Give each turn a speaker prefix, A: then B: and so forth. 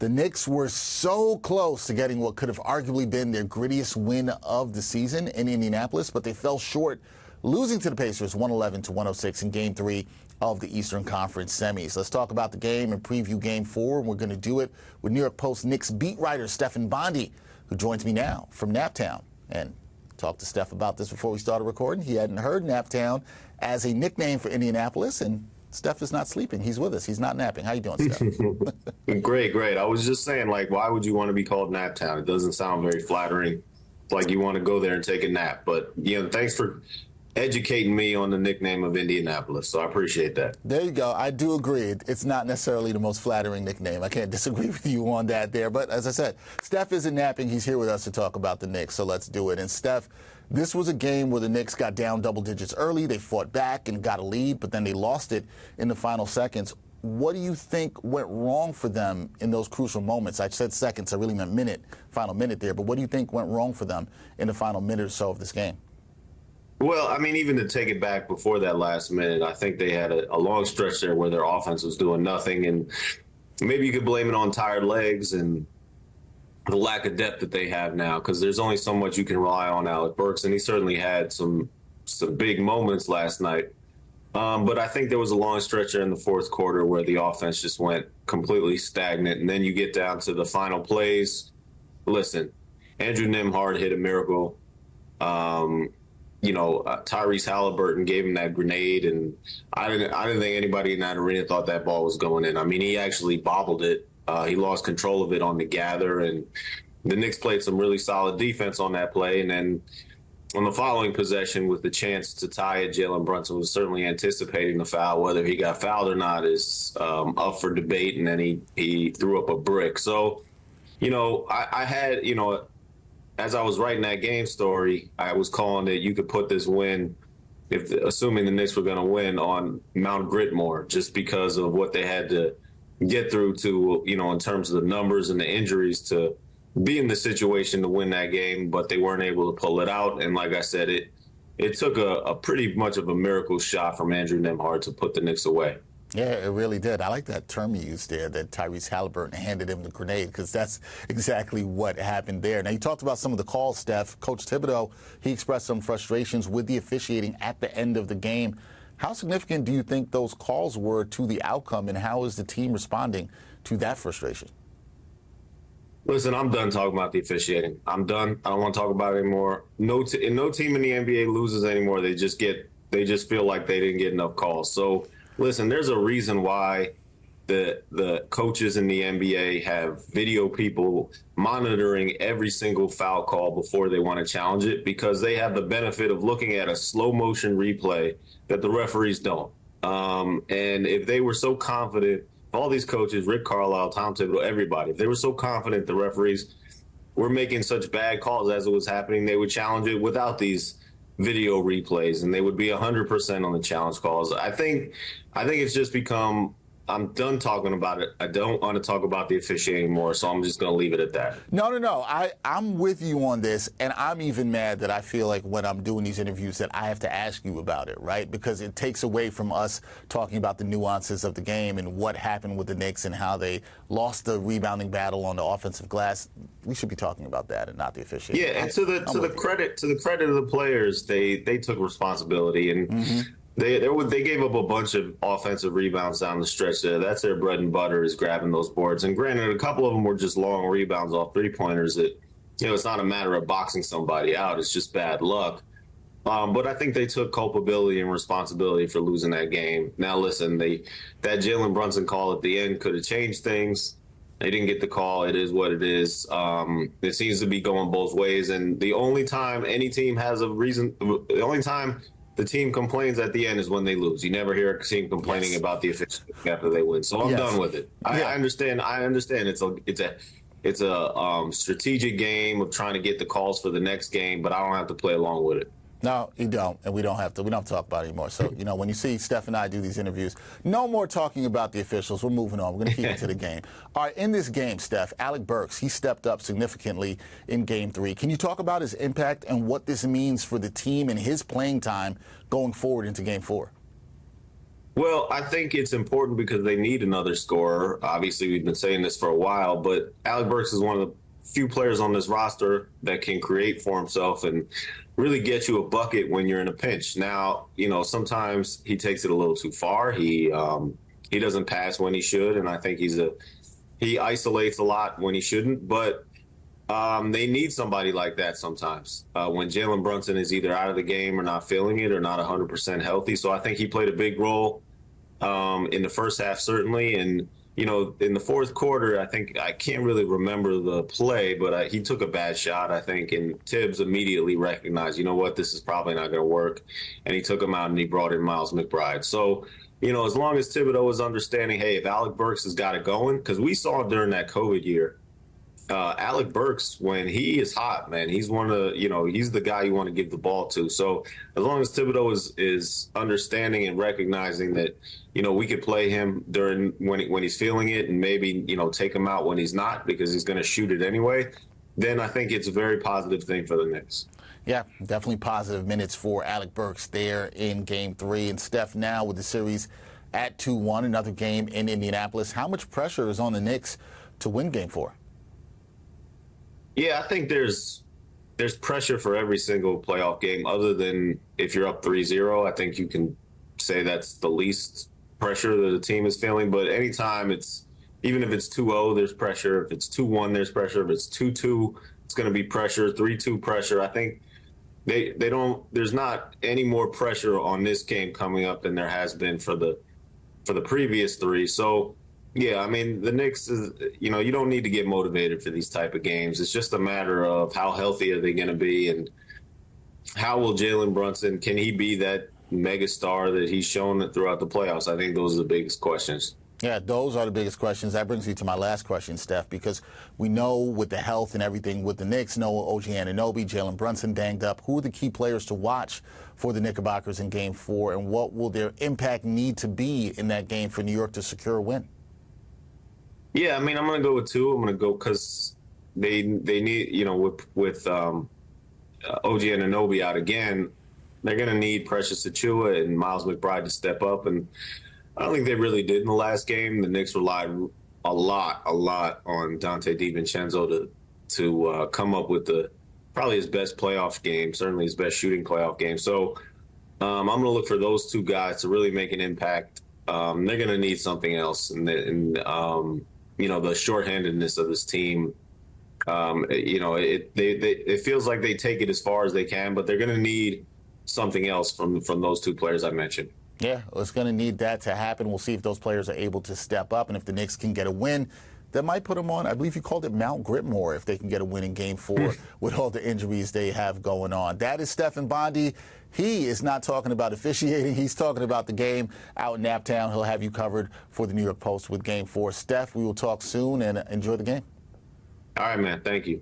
A: The Knicks were so close to getting what could have arguably been their grittiest win of the season in Indianapolis, but they fell short, losing to the Pacers 111-106 in Game 3 of the Eastern Conference semis. Let's talk about the game and preview Game 4, and we're going to do it with New York Post Knicks beat writer Stefan Bondy, who joins me now from Naptown. And talked to Steph about this before we started recording. He hadn't heard Naptown as a nickname for Indianapolis, and Steph is not sleeping. He's with us. He's not napping. How you doing, Steph?
B: Great. I was just saying, why would you want to be called Naptown? It doesn't sound very flattering. It's like you want to go there and take a nap. But, thanks for educating me on the nickname of Indianapolis, so I appreciate that.
A: There you go. I do agree. It's not necessarily the most flattering nickname. I can't disagree with you on that there. But as I said, Steph isn't napping. He's here with us to talk about the Knicks, so let's do it. And Steph, this was a game where the Knicks got down double digits early. They fought back and got a lead, but then they lost it in the final seconds. What do you think went wrong for them in those crucial moments? I said seconds. I really meant final minute there. But what do you think went wrong for them in the final minute or so of this game?
B: Well, even to take it back before that last minute, I think they had a long stretch there where their offense was doing nothing. And maybe you could blame it on tired legs and the lack of depth that they have now, because there's only so much you can rely on Alec Burks, and he certainly had some big moments last night. But I think there was a long stretch there in the fourth quarter where the offense just went completely stagnant. And then you get down to the final plays. Listen, Andrew Nembhard hit a miracle. Tyrese Halliburton gave him that grenade, and I didn't think anybody in that arena thought that ball was going in. He actually bobbled it. He lost control of it on the gather, and the Knicks played some really solid defense on that play. And then on the following possession with the chance to tie it, Jalen Brunson was certainly anticipating the foul. Whether he got fouled or not is up for debate, and then he threw up a brick. So, I had, as I was writing that game story, I was calling it you could put this win, assuming the Knicks were going to win, on Mount Gritmore, just because of what they had to get through to, in terms of the numbers and the injuries to be in the situation to win that game, but they weren't able to pull it out. And like I said, it took a pretty much of a miracle shot from Andrew Nembhard to put the Knicks away.
A: Yeah, it really did. I like that term you used there, that Tyrese Halliburton handed him the grenade, because that's exactly what happened there. Now, you talked about some of the calls, Steph. Coach Thibodeau, he expressed some frustrations with the officiating at the end of the game. How significant do you think those calls were to the outcome, and how is the team responding to that frustration?
B: Listen, I'm done talking about the officiating. I'm done. I don't want to talk about it anymore. No team in the NBA loses anymore. They just feel like they didn't get enough calls. So, listen, there's a reason why the coaches in the NBA have video people monitoring every single foul call before they want to challenge it, because they have the benefit of looking at a slow motion replay that the referees don't. And if they were so confident, all these coaches, Rick Carlisle, Tom Thibodeau, everybody, if they were so confident the referees were making such bad calls as it was happening, they would challenge it without these video replays, and they would be 100% on the challenge calls. I think it's just become, I'm done talking about it. I don't want to talk about the officiating anymore, so I'm just going to leave it at that.
A: No. I'm with you on this, and I'm even mad that I feel like when I'm doing these interviews that I have to ask you about it, right? Because it takes away from us talking about the nuances of the game and what happened with the Knicks and how they lost the rebounding battle on the offensive glass. We should be talking about that and not the officiating.
B: Yeah, and to the credit of the players, they took responsibility, and They gave up a bunch of offensive rebounds down the stretch there. That's their bread and butter, is grabbing those boards. And granted, a couple of them were just long rebounds off three-pointers that, it's not a matter of boxing somebody out. It's just bad luck. But I think they took culpability and responsibility for losing that game. Now, listen, that Jalen Brunson call at the end could have changed things. They didn't get the call. It is what it is. It seems to be going both ways. And the only time any team has a reason, the only time the team complains at the end is when they lose. You never hear a team complaining about the officiating after they win. So I'm done with it. I understand. It's a strategic game of trying to get the calls for the next game, but I don't have to play along with it.
A: No, you don't, and we don't have to talk about it anymore. So, when you see Steph and I do these interviews, no more talking about the officials. We're moving on. We're going to keep it to the game. All right, in this game, Steph, Alec Burks, he stepped up significantly in Game 3. Can you talk about his impact and what this means for the team and his playing time going forward into Game 4?
B: Well, I think it's important because they need another scorer. Obviously, we've been saying this for a while, but Alec Burks is one of the few players on this roster that can create for himself and really get you a bucket when you're in a pinch. Now, sometimes he takes it a little too far. He doesn't pass when he should, and I think he isolates a lot when he shouldn't. But they need somebody like that sometimes when Jalen Brunson is either out of the game or not feeling it or not 100% healthy. So I think he played a big role in the first half, certainly. And, in the fourth quarter, I can't really remember the play, but he took a bad shot, I think. And Tibbs immediately recognized, you know what, this is probably not going to work. And he took him out and he brought in Miles McBride. So, as long as Thibodeau is understanding, hey, if Alec Burks has got it going, because we saw during that COVID year, Alec Burks, when he is hot, man, he's he's the guy you want to give the ball to. So as long as Thibodeau is understanding and recognizing that, we could play him during when he's feeling it and maybe, take him out when he's not because he's going to shoot it anyway, then I think it's a very positive thing for the Knicks.
A: Yeah, definitely positive minutes for Alec Burks there in Game 3. And Steph, now with the series at 2-1, another game in Indianapolis. How much pressure is on the Knicks to win Game 4?
B: Yeah, I think there's pressure for every single playoff game other than if you're up 3-0. I think you can say that's the least pressure that the team is feeling. But anytime even if it's 2-0, there's pressure. If it's 2-1, there's pressure. If it's 2-2, it's going to be pressure. 3-2 pressure. I think there's not any more pressure on this game coming up than there has been for the previous three. So, yeah, I mean, the Knicks is, you don't need to get motivated for these type of games. It's just a matter of how healthy are they going to be and how will Jalen Brunson, can he be that megastar that he's shown throughout the playoffs? I think those are the biggest questions.
A: Yeah, those are the biggest questions. That brings me to my last question, Steph, because we know with the health and everything with the Knicks, no OG Anunoby, Jalen Brunson banged up. Who are the key players to watch for the Knickerbockers in Game 4, and what will their impact need to be in that game for New York to secure a win?
B: Yeah, I mean, I'm going to go with two. I'm going to go because they need, with OG Anunoby out again, they're going to need Precious Achiuwa and Miles McBride to step up. And I don't think they really did in the last game. The Knicks relied a lot on Dante DiVincenzo to come up with probably his best playoff game, certainly his best shooting playoff game. So I'm going to look for those two guys to really make an impact. They're going to need something else. And the shorthandedness of this team, it feels like they take it as far as they can, but they're going to need something else from those two players I mentioned.
A: Yeah, it's going to need that to happen. We'll see if those players are able to step up, and if the Knicks can get a win, that might put them on, I believe you called it Mount Gritmore, if they can get a win in Game 4 with all the injuries they have going on. That is Stephen Bondy. He is not talking about officiating. He's talking about the game out in Naptown. He'll have you covered for the New York Post with Game 4. Steph, we will talk soon, and enjoy the game.
B: All right, man. Thank you.